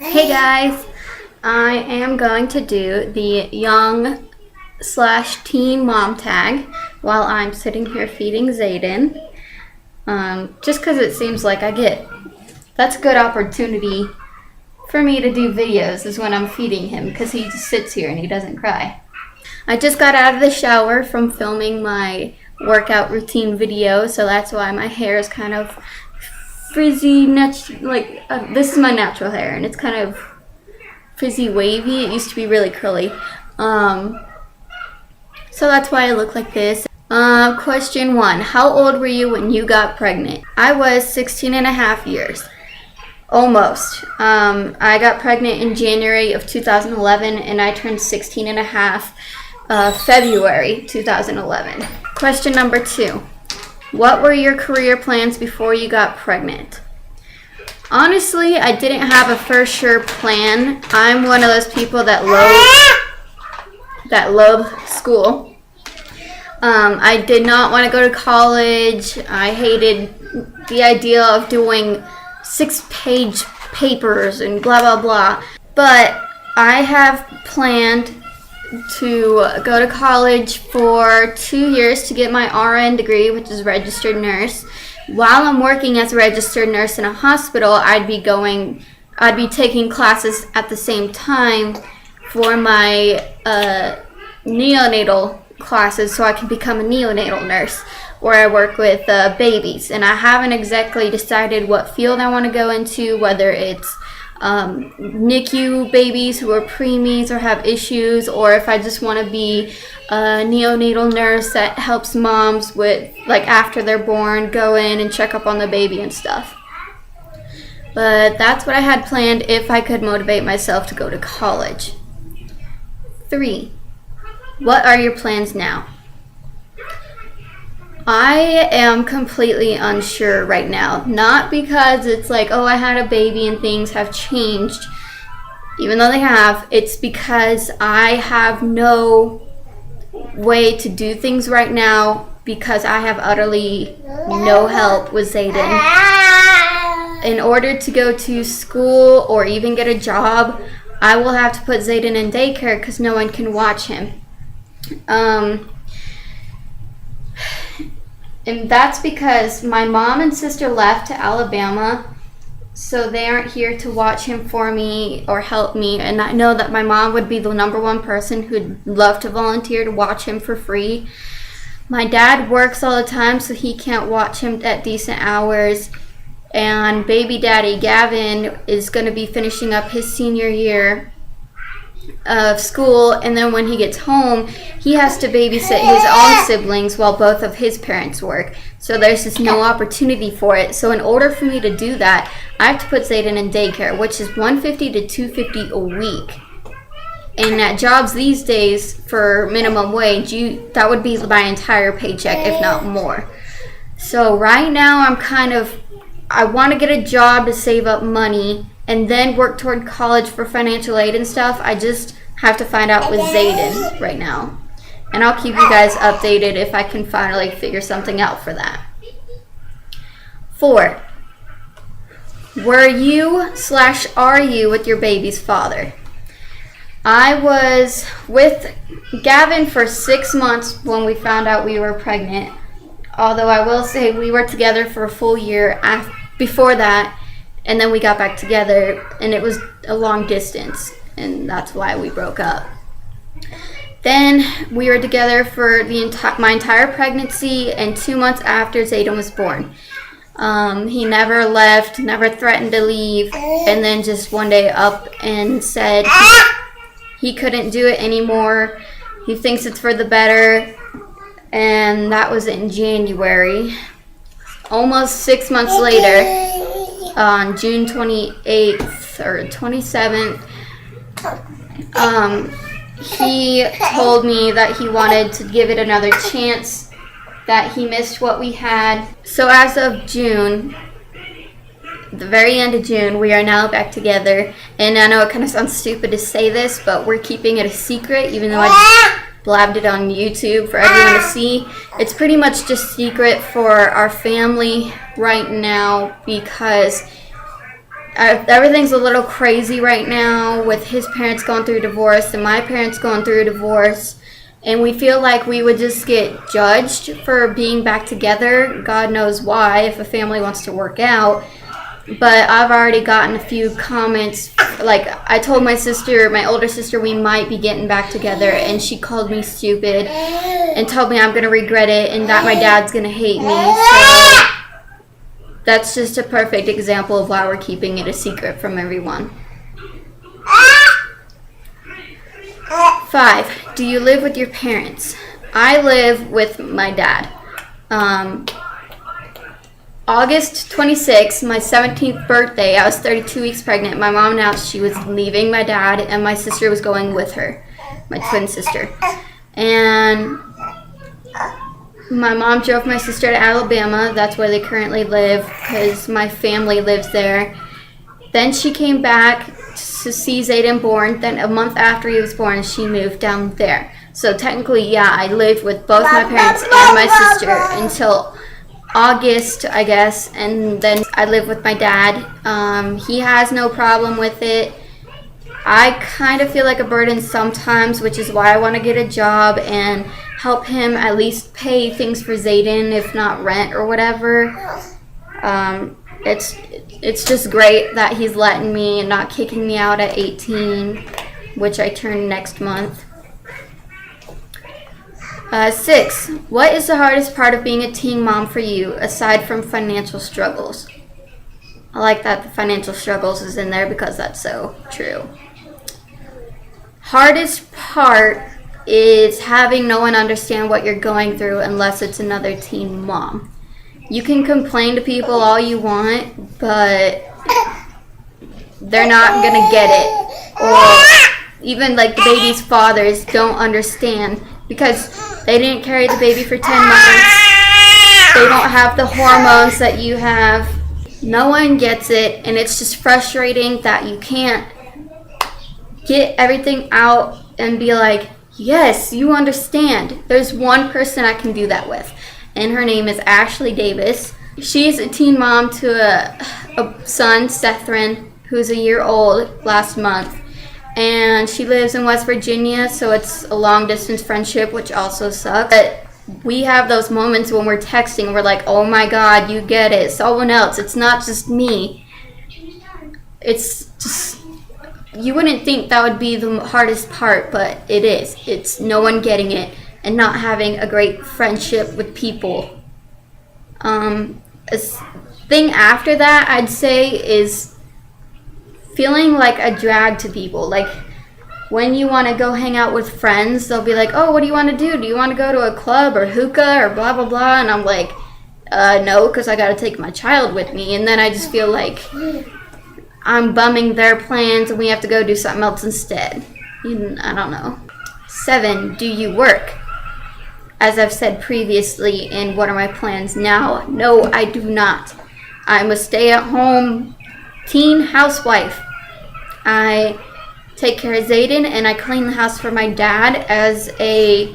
Hey guys, I am going to do the young slash teen mom tag while I'm sitting here feeding Zayden. Just because it seems like that's a good opportunity for me to do videos is when I'm feeding him because he just sits here and he doesn't cry. I just got out of the shower from filming my workout routine video, so that's why my hair is kind of frizzy, this is my natural hair, and it's kind of frizzy wavy. It used to be really curly. So that's why I look like this. Question 1. How old were you when you got pregnant? I was 16 and a half years. Almost. I got pregnant in January of 2011, and I turned 16 and a half February 2011. Question number 2. What were your career plans before you got pregnant? Honestly, I didn't have a for sure plan. I'm one of those people that love school. I did not want to go to college. I hated the idea of doing 6-page papers and blah, blah, blah. But I have planned to go to college for 2 years to get my RN degree, which is registered nurse. While I'm working as a registered nurse in a hospital, I'd be taking classes at the same time for my neonatal classes so I can become a neonatal nurse where I work with babies. And I haven't exactly decided what field I want to go into, whether it's NICU babies who are preemies or have issues, or if I just want to be a neonatal nurse that helps moms with, after they're born, go in and check up on the baby and stuff. But that's what I had planned if I could motivate myself to go to college. 3. What are your plans now? I am completely unsure right now. Not because it's I had a baby and things have changed, even though they have. It's because I have no way to do things right now because I have utterly no help with Zayden. In order to go to school or even get a job, I will have to put Zayden in daycare because no one can watch him. And that's because my mom and sister left to Alabama, so they aren't here to watch him for me or help me. And I know that my mom would be the number one person who'd love to volunteer to watch him for free. My dad works all the time, so he can't watch him at decent hours. And baby daddy Gavin is going to be finishing up his senior year of school, and then when he gets home he has to babysit his own siblings while both of his parents work, so there's just no opportunity for it. So in order for me to do that, I have to put Zayden in daycare, which is $150 to $250 a week, and at jobs these days for minimum wage that would be my entire paycheck, if not more. So right now I want to get a job to save up money and then work toward college for financial aid and stuff. I just have to find out with Zayden right now. And I'll keep you guys updated if I can finally figure something out for that. 4. Were you / are you with your baby's father? I was with Gavin for 6 months when we found out we were pregnant. Although I will say we were together for a full year before that. And then we got back together, and it was a long distance, and that's why we broke up. Then we were together for my entire pregnancy, and 2 months after Zayden was born. He never left, never threatened to leave, and then just one day up and said he couldn't do it anymore. He thinks it's for the better, and that was in January. Almost 6 months later, on June 28th or 27th, he told me that he wanted to give it another chance, that he missed what we had. So as of June, the very end of June, we are now back together. And I know it kind of sounds stupid to say this, but we're keeping it a secret, even though I just blabbed it on YouTube for everyone to see. It's pretty much just secret for our family right now because everything's a little crazy right now with his parents going through divorce and my parents going through a divorce. And we feel like we would just get judged for being back together. God knows why, if a family wants to work out. But I've already gotten a few comments. Like, I told my sister, my older sister, we might be getting back together. And she called me stupid and told me I'm going to regret it and that my dad's going to hate me. So that's just a perfect example of why we're keeping it a secret from everyone. 5. Do you live with your parents? I live with my dad. August 26th, my 17th birthday, I was 32 weeks pregnant. My mom announced she was leaving my dad and my sister was going with her, my twin sister. And my mom drove my sister to Alabama. That's where they currently live because my family lives there. Then she came back to see Zayden born. Then a month after he was born, she moved down there. So technically, yeah, I lived with both my parents and my sister until August, I guess. And then I live with my dad. He has no problem with it. I kind of feel like a burden sometimes, which is why I want to get a job and help him at least pay things for Zayden, if not rent or whatever. It's just great that he's letting me and not kicking me out at 18, which I turn next month. 6. What is the hardest part of being a teen mom for you, aside from financial struggles? I like that the financial struggles is in there because that's so true. Hardest part is having no one understand what you're going through unless it's another teen mom. You can complain to people all you want, but they're not going to get it. Or even like the baby's fathers don't understand because they didn't carry the baby for 10 months. They don't have the hormones that you have. No one gets it, and it's just frustrating that you can't get everything out and be like, yes, you understand. There's one person I can do that with, and her name is Ashley Davis. She's a teen mom to a son, Sethrin, who's a year old last month. And she lives in West Virginia, so it's a long-distance friendship, which also sucks. But we have those moments when we're texting and we're like, oh my God, you get it. Someone else. It's not just me. It's just, you wouldn't think that would be the hardest part, but it is. It's no one getting it and not having a great friendship with people. A thing after that, I'd say, is feeling like a drag to people. Like, when you want to go hang out with friends, they'll be like, oh, what do you want to do? Do you want to go to a club or hookah or blah, blah, blah? And I'm like, no, because I got to take my child with me. And then I just feel like I'm bumming their plans and we have to go do something else instead. I don't know. 7, do you work? As I've said previously, and what are my plans now? No, I do not. I'm a stay-at-home teen housewife. I take care of Zayden and I clean the house for my dad as a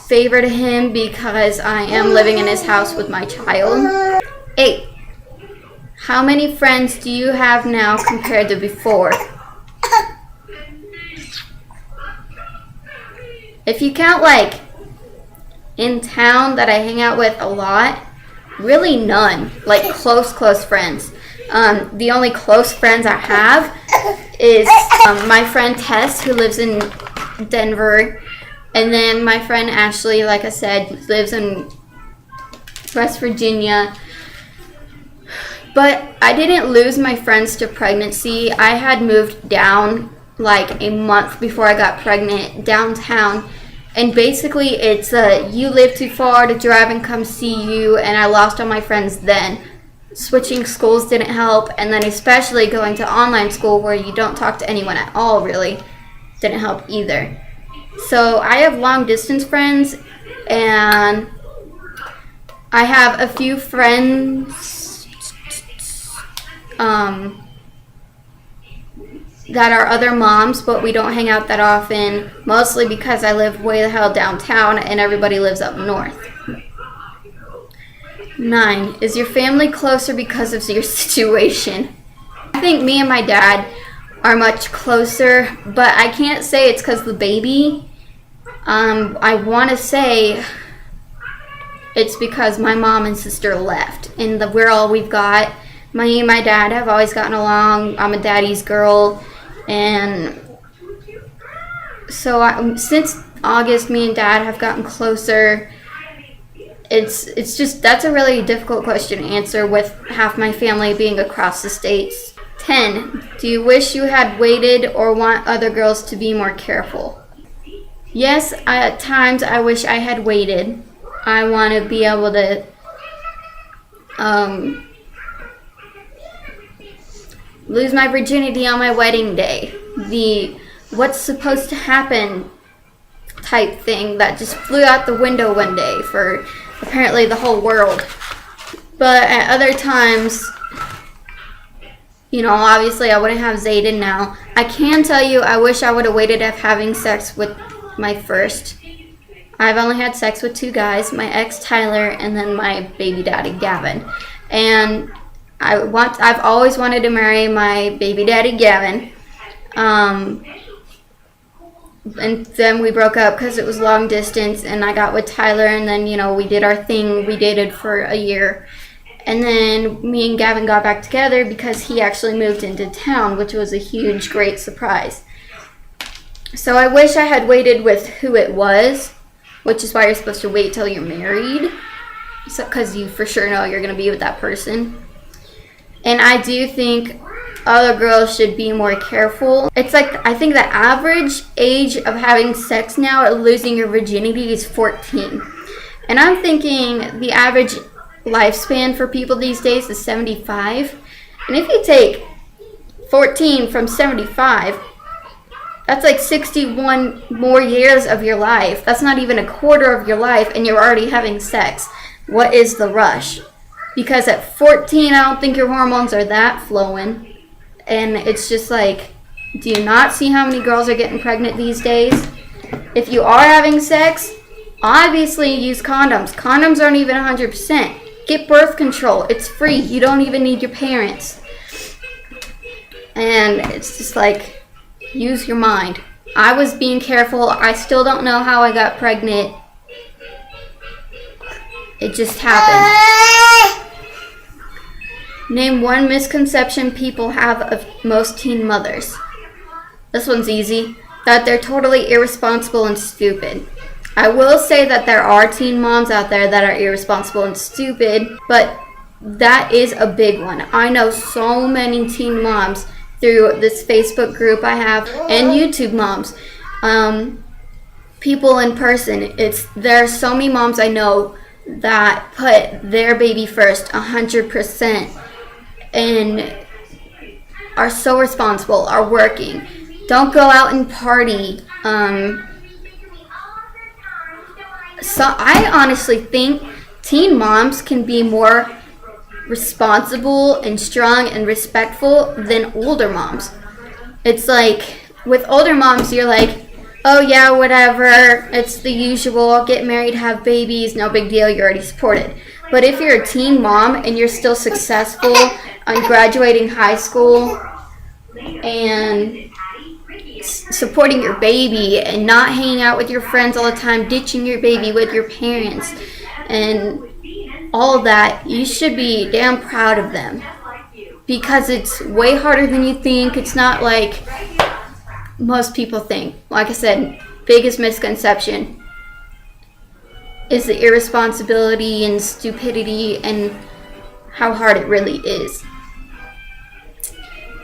favor to him because I am living in his house with my child. 8, how many friends do you have now compared to before? If you count like in town that I hang out with a lot, really none. Like close friends. The only close friends I have is my friend Tess, who lives in Denver, and then my friend Ashley, like I said, lives in West Virginia. But I didn't lose my friends to pregnancy. I had moved down like a month before I got pregnant downtown, and basically it's you live too far to drive and come see you, and I lost all my friends then. Switching schools didn't help, and then especially going to online school where you don't talk to anyone at all really didn't help either. So I have long distance friends, and I have a few friends that are other moms, but we don't hang out that often, mostly because I live way the hell downtown and everybody lives up north. 9, is your family closer because of your situation? I think me and my dad are much closer, but I can't say it's because of the baby. I want to say it's because my mom and sister left, and we're all we've got. Me and my dad have always gotten along. I'm a daddy's girl, and so since August, me and dad have gotten closer. It's just, that's a really difficult question to answer with half my family being across the states. 10. Do you wish you had waited or want other girls to be more careful? Yes, at times I wish I had waited. I want to be able to lose my virginity on my wedding day. The what's supposed to happen type thing that just flew out the window one day for apparently the whole world. But at other times, obviously I wouldn't have Zayden now. I can tell you I wish I would have waited of having sex with my first. I've only had sex with 2 guys, my ex Tyler and then my baby daddy Gavin. And I've always wanted to marry my baby daddy Gavin. And then we broke up because it was long distance, and I got with Tyler, and then we did our thing. We dated for a year, and then me and Gavin got back together because he actually moved into town, which was a huge, great surprise. So I wish I had waited with who it was, which is why you're supposed to wait till you're married, because you for sure know you're going to be with that person. And I do think other girls should be more careful. It's like, I think the average age of having sex now or losing your virginity is 14. And I'm thinking the average lifespan for people these days is 75. And if you take 14 from 75, that's like 61 more years of your life. That's not even a quarter of your life, and you're already having sex. What is the rush? Because at 14, I don't think your hormones are that flowing. And it's just like, do you not see how many girls are getting pregnant these days? If you are having sex, obviously use condoms. Condoms aren't even 100%. Get birth control. It's free. You don't even need your parents. And it's just like, use your mind. I was being careful. I still don't know how I got pregnant. It just happened. Name one misconception people have of most teen mothers. This one's easy. That they're totally irresponsible and stupid. I will say that there are teen moms out there that are irresponsible and stupid, but that is a big one. I know so many teen moms through this Facebook group I have and YouTube moms. People in person. There are so many moms I know that put their baby first 100%. And are so responsible, are working. Don't go out and party. So I honestly think teen moms can be more responsible and strong and respectful than older moms. It's like, with older moms, you're like, oh yeah, whatever, it's the usual, get married, have babies, no big deal, you're already supported. But if you're a teen mom and you're still successful on graduating high school and supporting your baby and not hanging out with your friends all the time, ditching your baby with your parents and all of that, you should be damn proud of them, because it's way harder than you think. It's not like most people think. Like I said, biggest misconception is the irresponsibility and stupidity and how hard it really is.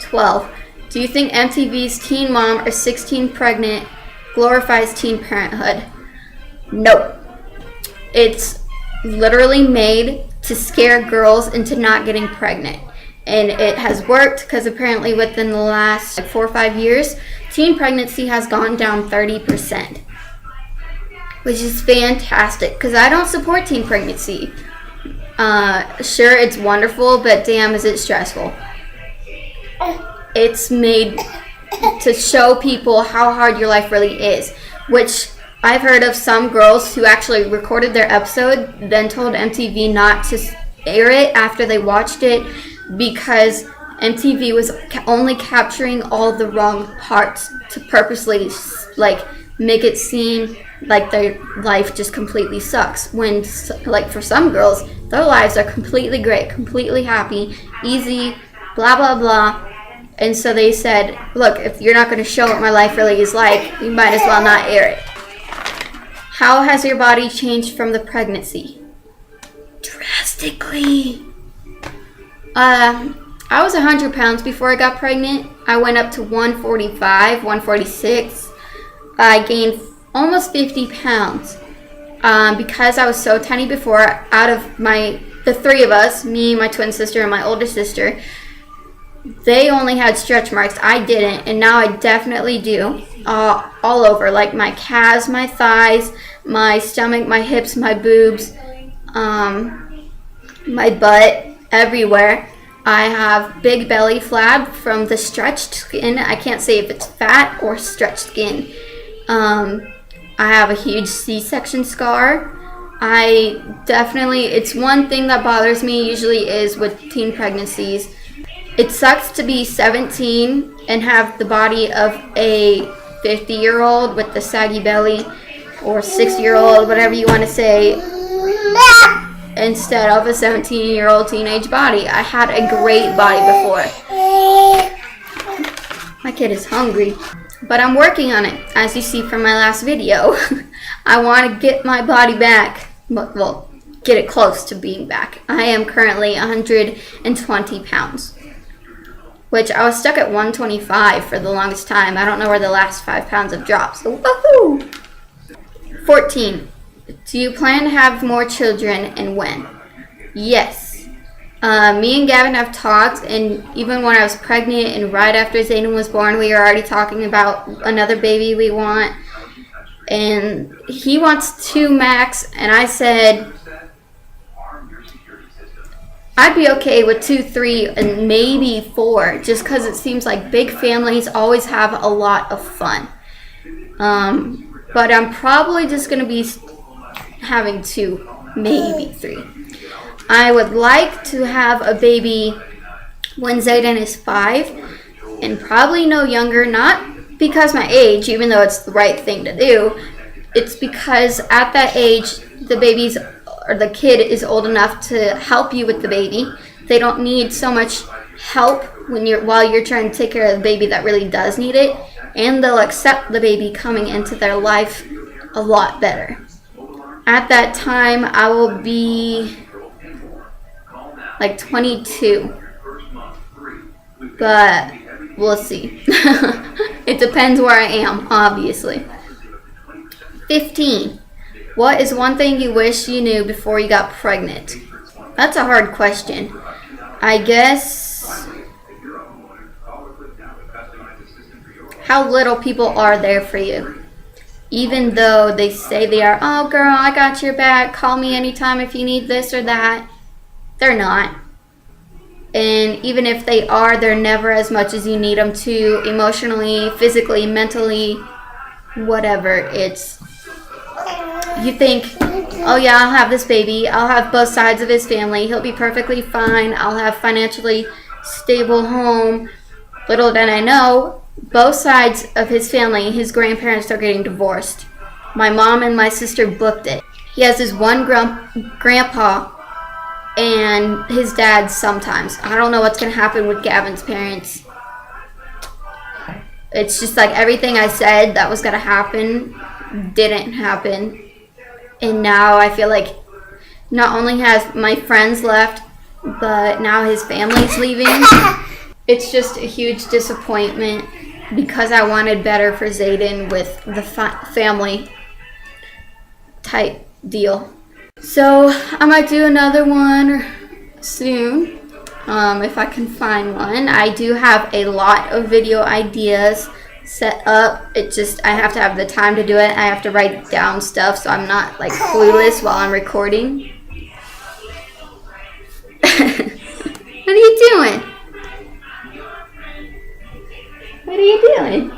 12. Do you think MTV's Teen Mom or 16 Pregnant glorifies teen parenthood? No. It's literally made to scare girls into not getting pregnant. And it has worked, because apparently within the last 4 or 5 years, teen pregnancy has gone down 30%. Which is fantastic, because I don't support teen pregnancy. Sure, it's wonderful, but damn, is it stressful. It's made to show people how hard your life really is, which I've heard of some girls who actually recorded their episode, then told MTV not to air it after they watched it because MTV was only capturing all the wrong parts to purposely like make it seem like their life just completely sucks, when like for some girls their lives are completely great, completely happy, easy, blah blah blah. And so they said, look, if you're not going to show what my life really is like, you might as well not air it. How has your body changed from the pregnancy? Drastically. I was 100 pounds before I got pregnant. I went up to 145, 146. I gained almost 50 pounds. Because I was so tiny before, out of the three of us, me, my twin sister, and my older sister, they only had stretch marks. I didn't, and now I definitely do. All over, like my calves, my thighs, my stomach, my hips, my boobs, my butt, everywhere. I have big belly flab from the stretched skin. I can't say if it's fat or stretched skin. I have a huge C-section scar. It's one thing that bothers me usually is with teen pregnancies. It sucks to be 17 and have the body of a 50-year-old with the saggy belly, or 60-year-old, whatever you want to say, instead of a 17-year-old teenage body. I had a great body before. My kid is hungry, but I'm working on it. As you see from my last video, I want to get my body back, well, get it close to being back. I am currently 120 pounds. Which I was stuck at 125 for the longest time. I don't know where the last 5 pounds have dropped. So woohoo! 14. Do you plan to have more children, and when? Yes. Me and Gavin have talked, and even when I was pregnant and right after Zayden was born, we were already talking about another baby we want. And he wants 2 max, and I said I'd be okay with 2, 3, and maybe 4, just because it seems like big families always have a lot of fun. But I'm probably just going to be having 2, maybe 3. I would like to have a baby when Zayden is 5, and probably no younger, not because my age, even though it's the right thing to do. It's because at that age, the kid is old enough to help you with the baby. They don't need so much help while you're trying to take care of the baby that really does need it, and they'll accept the baby coming into their life a lot better. At that time, I will be like 22, but we'll see. It depends where I am, obviously. 15. What is one thing you wish you knew before you got pregnant? That's a hard question. I guess how little people are there for you. Even though they say they are, oh girl, I got your back, call me anytime if you need this or that. They're not. And even if they are, they're never as much as you need them to, emotionally, physically, mentally, whatever. You think, oh yeah, I'll have this baby, I'll have both sides of his family, he'll be perfectly fine, I'll have financially stable home. Little did I know, both sides of his family, his grandparents are getting divorced. My mom and my sister booked it. He has his one grandpa and his dad sometimes. I don't know what's going to happen with Gavin's parents. It's just like everything I said that was going to happen didn't happen. And now I feel like not only has my friends left, but now his family's leaving. It's just a huge disappointment because I wanted better for Zayden with the family type deal. So I might do another one soon, if I can find one. I do have a lot of video ideas set up. I have to have the time to do it. I have to write down stuff so I'm not like clueless while I'm recording. What are you doing? What are you doing?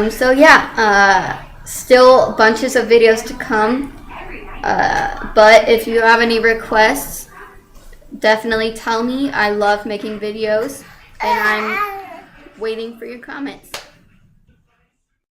So yeah, still bunches of videos to come. But if you have any requests, definitely tell me. I love making videos, and I'm waiting for your comments.